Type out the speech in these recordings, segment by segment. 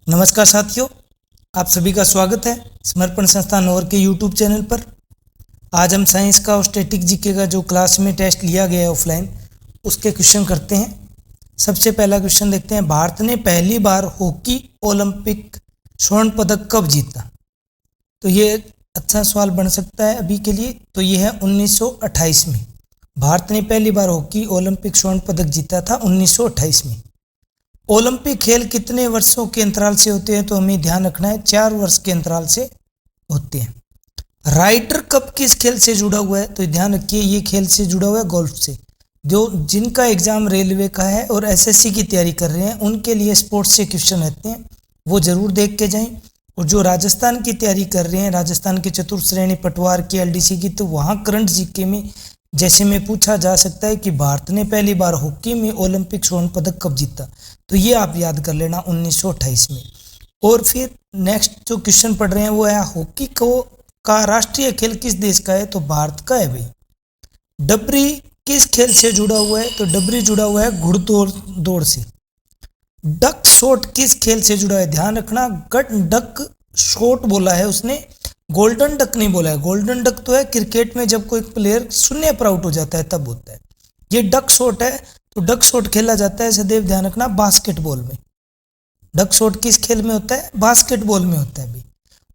नमस्कार साथियों, आप सभी का स्वागत है समर्पण संस्थान और के यूट्यूब चैनल पर। आज हम साइंस का और स्टैटिक जीके का जो क्लास में टेस्ट लिया गया है ऑफलाइन, उसके क्वेश्चन करते हैं। सबसे पहला क्वेश्चन देखते हैं, भारत ने पहली बार हॉकी ओलंपिक स्वर्ण पदक कब जीता? तो ये अच्छा सवाल बन सकता है अभी के लिए। तो ये है 1928 में। भारत ने पहली बार हॉकी ओलंपिक स्वर्ण पदक जीता था 1928 में। ओलंपिक खेल कितने वर्षों के अंतराल से होते हैं? तो हमें ध्यान रखना है 4 वर्ष के अंतराल से होते हैं। राइडर कप किस खेल से जुड़ा हुआ है? तो ध्यान रखिए, ये खेल से जुड़ा हुआ है गोल्फ से। जो जिनका एग्जाम रेलवे का है और एसएससी की तैयारी कर रहे हैं, उनके लिए स्पोर्ट्स से क्वेश्चन रहते हैं, वो जरूर देख के जाएं। और जो राजस्थान की तैयारी कर रहे हैं, राजस्थान के चतुर्थ श्रेणी पटवार की, एलडीसी की, तो वहाँ करंट जीके में जैसे में पूछा जा सकता है कि भारत ने पहली बार हॉकी में ओलंपिक स्वर्ण पदक कब जीता? तो ये आप याद कर लेना 1928 में। और फिर नेक्स्ट जो क्वेश्चन पढ़ रहे हैं वो है, हॉकी को का राष्ट्रीय खेल किस देश का है? तो भारत का है भाई। डबरी किस खेल से जुड़ा हुआ है? तो डबरी जुड़ा हुआ है घुड़दौड़ से। डक शॉट किस खेल से जुड़ा है? ध्यान रखना, गट डक शॉट बोला है उसने, गोल्डन डक नहीं बोला है। गोल्डन डक तो है क्रिकेट में जब कोई प्लेयर शून्य पर आउट हो जाता है तब होता है। ये डक शॉट है। तो डक शॉट खेला जाता है, सदैव ध्यान रखना, बास्केटबॉल में। डक शॉट किस खेल में होता है? बास्केटबॉल में होता है भी।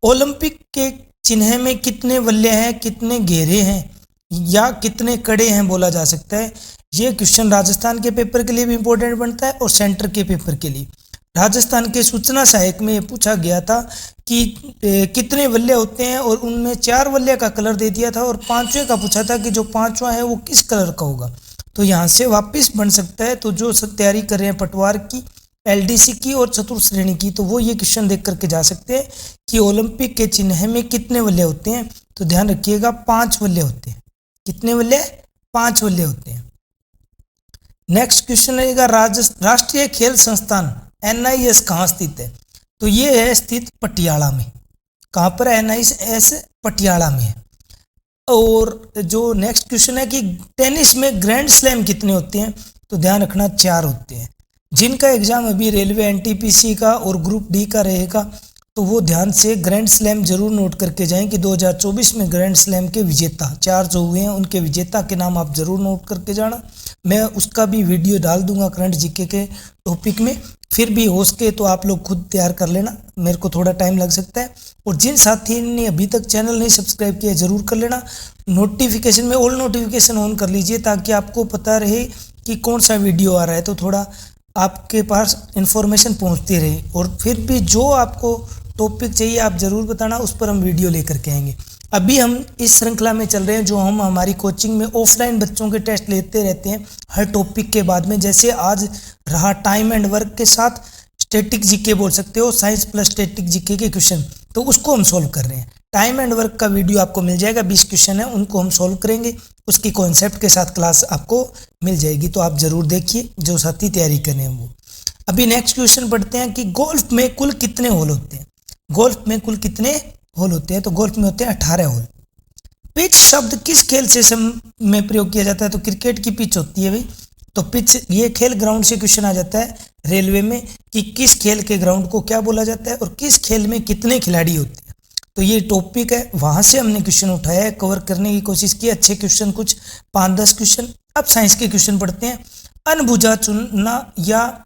ओलंपिक के चिन्ह में कितने वलय हैं, कितने घेरे हैं या कितने कड़े हैं बोला जा सकता है। ये क्वेश्चन राजस्थान के पेपर के लिए भी इंपॉर्टेंट बनता है और सेंटर के पेपर के लिए। राजस्थान के सूचना सहायक में पूछा गया था कि कितने वलय होते हैं, और उनमें 4 वलय का कलर दे दिया था और 5वें का पूछा था कि जो 5वां है वो किस कलर का होगा। तो यहाँ से वापस बन सकता है। तो जो तैयारी कर रहे हैं पटवार की, एलडीसी की और चतुर्थ श्रेणी की, तो वो ये क्वेश्चन देख करके जा सकते हैं कि ओलंपिक के चिन्ह में कितने वलय होते हैं। तो ध्यान रखिएगा 5 वलय होते हैं। कितने वलय? 5 वलय होते हैं। नेक्स्ट क्वेश्चन रहेगा, राष्ट्रीय खेल संस्थान एनआईएस कहाँ स्थित है? तो ये है स्थित पटियाला में। कहाँ पर है? एनआईएस पटियाला में है। और जो नेक्स्ट क्वेश्चन है कि टेनिस में ग्रैंड स्लैम कितने होते हैं? तो ध्यान रखना 4 होते हैं। जिनका एग्जाम अभी रेलवे एनटीपीसी का और ग्रुप डी का रहेगा, तो वो ध्यान से ग्रैंड स्लैम जरूर नोट करके जाएं कि 2024 में ग्रैंड स्लैम के विजेता 4 जो हुए हैं, उनके विजेता के नाम आप जरूर नोट करके जाना। मैं उसका भी वीडियो डाल दूंगा करंट जीके के टॉपिक में। फिर भी हो सके तो आप लोग खुद तैयार कर लेना, मेरे को थोड़ा टाइम लग सकता है। और जिन साथी ने अभी तक चैनल नहीं सब्सक्राइब किया जरूर कर लेना। नोटिफिकेशन में ऑल नोटिफिकेशन ऑन कर लीजिए ताकि आपको पता रहे कि कौन सा वीडियो आ रहा है, तो थोड़ा आपके पास इन्फॉर्मेशन पहुंचती रहे। और फिर भी जो आपको टॉपिक चाहिए आप ज़रूर बताना, उस पर हम वीडियो लेकर के आएंगे। अभी हम इस श्रृंखला में चल रहे हैं जो हम हमारी कोचिंग में ऑफलाइन बच्चों के टेस्ट लेते रहते हैं हर टॉपिक के बाद में। जैसे आज रहा टाइम एंड वर्क के साथ स्टैटिक जीके बोल सकते हो, साइंस प्लस स्टैटिक जीके के क्वेश्चन, तो उसको हम सोल्व कर रहे हैं। टाइम एंड वर्क का वीडियो आपको मिल जाएगा, 20 क्वेश्चन है, उनको हम सोल्व करेंगे। उसकी कॉन्सेप्ट के साथ क्लास आपको मिल जाएगी, तो आप जरूर देखिए जो साथी तैयारी कर रहे हैं वो। अभी नेक्स्ट क्वेश्चन पढ़ते हैं कि गोल्फ में कुल कितने होल होते हैं? गोल्फ में कुल कितने होल होते हैं? तो गोल्फ में होते हैं 18 होल। पिच शब्द किस खेल से में प्रयोग किया जाता है? तो क्रिकेट की पिच होती है भाई। तो पिच, ये खेल ग्राउंड से क्वेश्चन आ जाता है रेलवे में कि किस खेल के ग्राउंड को क्या बोला जाता है और किस खेल में कितने खिलाड़ी होते हैं। तो ये टॉपिक है, वहां से हमने क्वेश्चन उठाया है, कवर करने की कोशिश की। अच्छे क्वेश्चन कुछ 5-10 क्वेश्चन। अब साइंस के क्वेश्चन पढ़ते हैं। अनबुझा चुनना या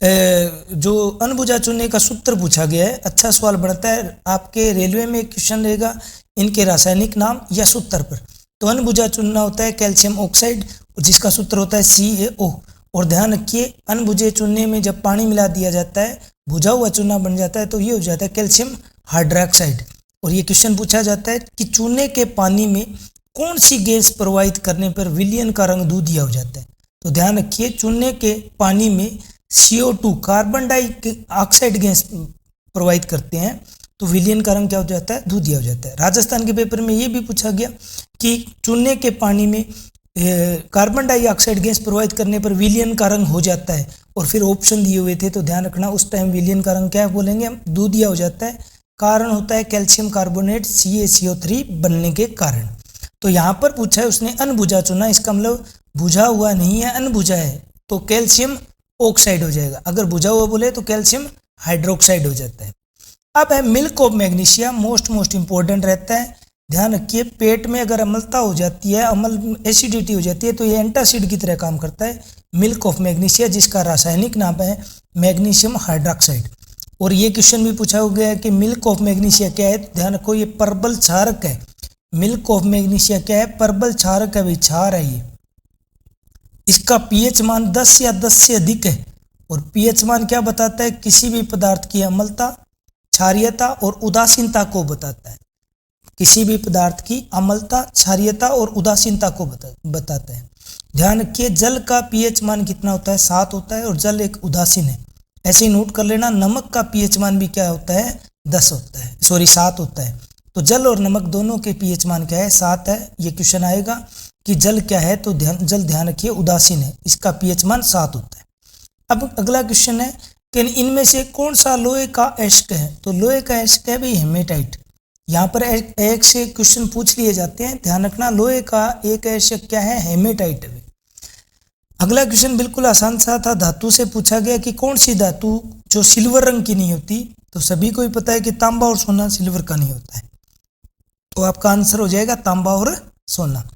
जो अनबुझा चुनने का सूत्र पूछा गया है, अच्छा सवाल बनता है। आपके रेलवे में एक क्वेश्चन रहेगा इनके रासायनिक नाम या सूत्र पर। तो अनबुझा चूना होता है कैल्शियम ऑक्साइड, जिसका सूत्र होता है CaO। और ध्यान रखिए, अनबुझे चूने में जब पानी मिला दिया जाता है, बुझा हुआ चूना बन जाता है, तो ये हो जाता है कैल्शियम हाइड्रोक्साइड। और ये क्वेश्चन पूछा जाता है कि चूने के पानी में कौन सी गैस प्रवाहित करने पर विलयन का रंग दूधिया हो जाता है? तो ध्यान रखिए, चूने के पानी में CO2 कार्बन डाइऑक्साइड गैस प्रवाहित करते हैं तो विलयन का रंग क्या हो जाता है? दूधिया हो जाता है। राजस्थान के पेपर में ये भी पूछा गया कि चूने के पानी में कार्बन डाइऑक्साइड गैस प्रवाहित करने पर विलयन का रंग हो जाता है, और फिर ऑप्शन दिए हुए थे, तो ध्यान रखना उस टाइम विलयन का रंग क्या बोलेंगे हम? दूधिया हो जाता है। कारण होता है कैल्शियम कार्बोनेट CaCO3 बनने के कारण। तो यहाँ पर पूछा है उसने अनबुझा चुना, इसका मतलब बुझा हुआ नहीं है, अनबुझा है, तो कैल्शियम ऑक्साइड हो जाएगा। अगर बुझा हुआ बोले तो कैल्शियम हाइड्रोक्साइड हो जाता है। अब है milk of magnesia, most important रहता है। ध्यान रखिए, पेट में अगर अम्लता हो जाती है, अम्ल एसिडिटी हो जाती है, तो ये एंटासिड की तरह काम करता है मिल्क ऑफ मैग्नीशिया, जिसका रासायनिक नाम है मैग्नीशियम हाइड्रोक्साइड। और ये क्वेश्चन भी पूछा गया है कि मिल्क ऑफ मैग्नीशिया क्या है, तो ध्यान रखो ये परबल क्षारक है। मिल्क ऑफ मैग्नीशिया क्या है, परबल क्षारक है भाई, क्षार है ये। इसका पीएच मान 10 या 10 से अधिक है। और पीएच मान क्या बताता है, किसी भी पदार्थ की अम्लता, क्षारीयता और उदासीनता को बताता है। किसी भी पदार्थ की अम्लता, क्षारीयता और उदासीनता को बताता है। ध्यान रखिए, जल का पीएच मान कितना होता है, 7 होता है, और जल एक उदासीन है। ऐसे ही नोट कर लेना, नमक का पीएच मान भी क्या होता है, 10 होता है, 7 होता है। तो जल और नमक दोनों के पीएच मान क्या है, 7 है। ये क्वेश्चन आएगा कि जल क्या है, तो जल ध्यान रखिए उदासीन है, इसका पीएच मान 7 होता है। अब अगला क्वेश्चन है कि इनमें से कौन सा लोहे का अयस्क है, तो लोहे का अयस्क है भाई हेमेटाइट। यहाँ पर एक से क्वेश्चन पूछ लिए जाते हैं, ध्यान रखना, लोहे का एक अयस्क क्या है, हेमेटाइट है। अगला क्वेश्चन बिल्कुल आसान सा था, धातु से पूछा गया कि कौन सी धातु जो सिल्वर रंग की नहीं होती, तो सभी को ही पता है कि तांबा और सोना सिल्वर का नहीं होता है, तो आपका आंसर हो जाएगा तांबा और सोना।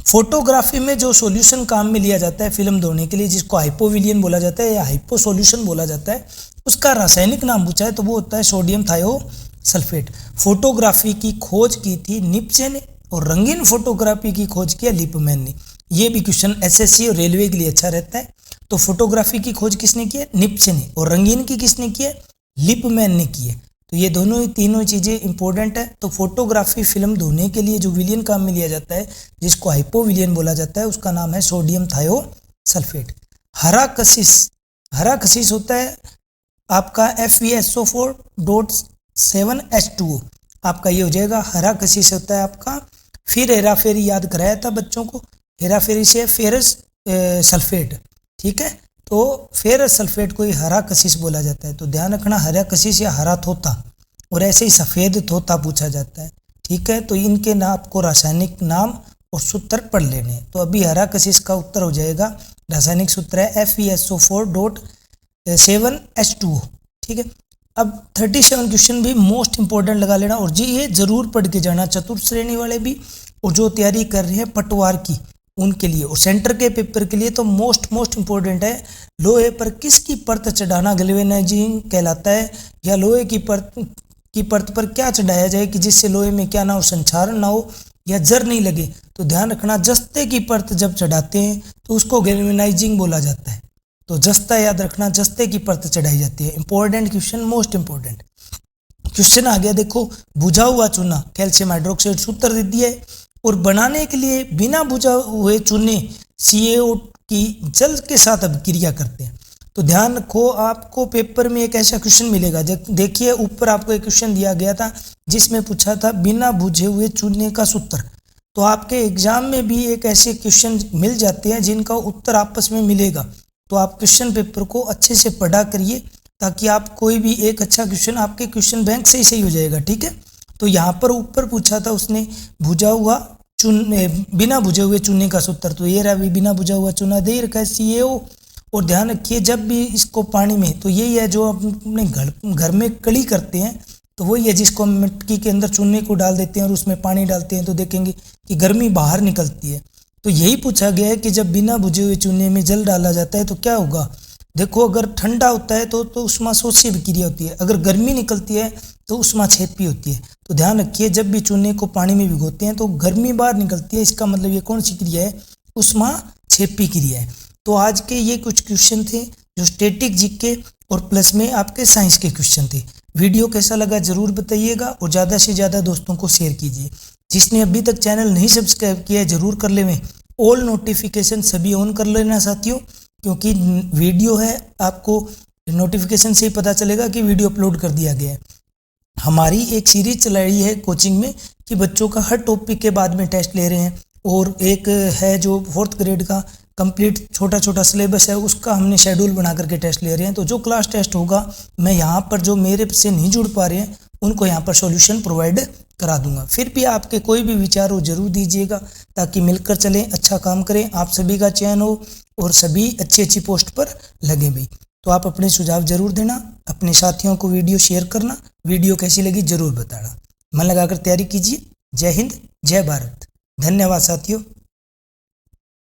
फोटोग्राफी में जो सॉल्यूशन काम में लिया जाता है फिल्म धोने के लिए, जिसको हाइपोविलियन बोला जाता है या हाइपो सॉल्यूशन बोला जाता है, उसका रासायनिक नाम पूछा है तो वो होता है सोडियम थायोसल्फेट। फोटोग्राफी की खोज की थी निप्चे ने, और रंगीन फोटोग्राफी की खोज किया लिपमैन ने। ये भी क्वेश्चन एसएससी और रेलवे के लिए अच्छा रहता है। तो फोटोग्राफी की खोज किसने की है, निप्चे ने, और रंगीन की किसने की है, लिपमैन ने की है। तो ये दोनों ही तीनों चीज़ें इंपॉर्टेंट है। तो फोटोग्राफी फिल्म धोने के लिए जो विलियन काम में लिया जाता है, जिसको हाइपोविलियन बोला जाता है, उसका नाम है सोडियम थायोसल्फेट। हरा कशिश होता है आपका FeSO4.7H2O, आपका ये हो जाएगा हरा कशिश होता है आपका। फिर हेराफेरी याद कराया था बच्चों को, हेराफेरी से फेरस सल्फेट, ठीक है, तो फेरस सल्फेट को ही हरा कशिश बोला जाता है। तो ध्यान रखना, हरा कशिश या हरा थोता, और ऐसे ही सफ़ेद थोता पूछा जाता है, ठीक है। तो इनके नाम आपको रासायनिक नाम और सूत्र पढ़ लेने हैं। तो अभी हरा कशिश का उत्तर हो जाएगा, रासायनिक सूत्र है FeSO4.7H2O, ठीक है। अब 37 क्वेश्चन भी मोस्ट इंपॉर्टेंट लगा लेना, और जी ये जरूर पढ़ के जाना, चतुर्थ श्रेणी वाले भी और जो तैयारी कर रहे हैं पटवार की उनके लिए, और सेंटर के पेपर के लिए तो मोस्ट इंपॉर्टेंट है। लोहे पर किसकी परत चढ़ाना गैल्वेनाइजिंग कहलाता है, या लोहे की परत पर क्या चढ़ाया जाए कि जिससे लोहे में क्या ना हो, संक्षारण ना हो या जर नहीं लगे। तो ध्यान रखना, जस्ते की परत जब चढ़ाते हैं तो उसको गैल्वेनाइजिंग बोला जाता है। तो जस्ता याद रखना, जस्ते की परत चढ़ाई जाती है। Important question, most important question आ गया। देखो, बुझा हुआ चूना कैल्शियम हाइड्रोक्साइड सूत्र दे दिया है, और बनाने के लिए बिना बुझा हुए चूने CaO की जल के साथ अभिक्रिया करते हैं। तो ध्यान रखो, आपको पेपर में एक ऐसा क्वेश्चन मिलेगा, देखिए ऊपर आपको एक क्वेश्चन दिया गया था जिसमें पूछा था बिना बुझे हुए चूने का सूत्र। तो आपके एग्जाम में भी एक ऐसे क्वेश्चन मिल जाते हैं जिनका उत्तर आपस में मिलेगा। तो आप क्वेश्चन पेपर को अच्छे से पढ़ा करिए, ताकि आप कोई भी एक अच्छा क्वेश्चन आपके क्वेश्चन बैंक से ही सही हो जाएगा, ठीक है। तो यहाँ पर ऊपर पूछा था उसने भुजा हुआ चूने, बिना भुजे हुए चूने का सूत्र, तो ये रहा भी बिना भुजा हुआ चूना दे रखा है CaO। और ध्यान रखिए, जब भी इसको पानी में, तो यही है जो अपने घर में कड़ी करते हैं, तो वही है जिसको हम मिट्टी के अंदर चूने को डाल देते हैं और उसमें पानी डालते हैं, तो देखेंगे कि गर्मी बाहर निकलती है। तो यही पूछा गया है कि जब बिना भुजे हुए चूने में जल डाला जाता है तो क्या होगा। देखो, अगर ठंडा होता है तो उष्माशोषी विक्रिया होती है, अगर गर्मी निकलती है तो उष्माक्षेपी होती है। तो ध्यान रखिए, जब भी चूने को पानी में भिगोते हैं तो गर्मी बाहर निकलती है, इसका मतलब ये कौन सी क्रिया है, उष्माक्षेपी क्रिया है। तो आज के ये कुछ क्वेश्चन थे जो स्टैटिक जीके और प्लस में आपके साइंस के क्वेश्चन थे। वीडियो कैसा लगा जरूर बताइएगा, और ज़्यादा से ज़्यादा दोस्तों को शेयर कीजिए। जिसने अभी तक चैनल नहीं सब्सक्राइब किया है जरूर कर लें, ऑल नोटिफिकेशन सभी ऑन कर लेना साथियों, क्योंकि वीडियो है आपको नोटिफिकेशन से ही पता चलेगा कि वीडियो अपलोड कर दिया गया है। हमारी एक सीरीज चलाई है कोचिंग में कि बच्चों का हर टॉपिक के बाद में टेस्ट ले रहे हैं, और एक है जो 4th ग्रेड का कंप्लीट छोटा सिलेबस है, उसका हमने शेड्यूल बना करके टेस्ट ले रहे हैं। तो जो क्लास टेस्ट होगा, मैं यहाँ पर जो मेरे से नहीं जुड़ पा रहे हैं उनको यहाँ पर सॉल्यूशन प्रोवाइड करा दूंगा। फिर भी आपके कोई भी विचार हो जरूर दीजिएगा, ताकि मिलकर चलें, अच्छा काम करें, आप सभी का चयन हो और सभी अच्छी पोस्ट पर लगे भी। तो आप अपने सुझाव जरूर देना। अपने साथियों को वीडियो शेयर करना। वीडियो कैसी लगी जरूर बताना। मन लगाकर तैयारी कीजिए। जय हिंद, जय भारत। धन्यवाद साथियों।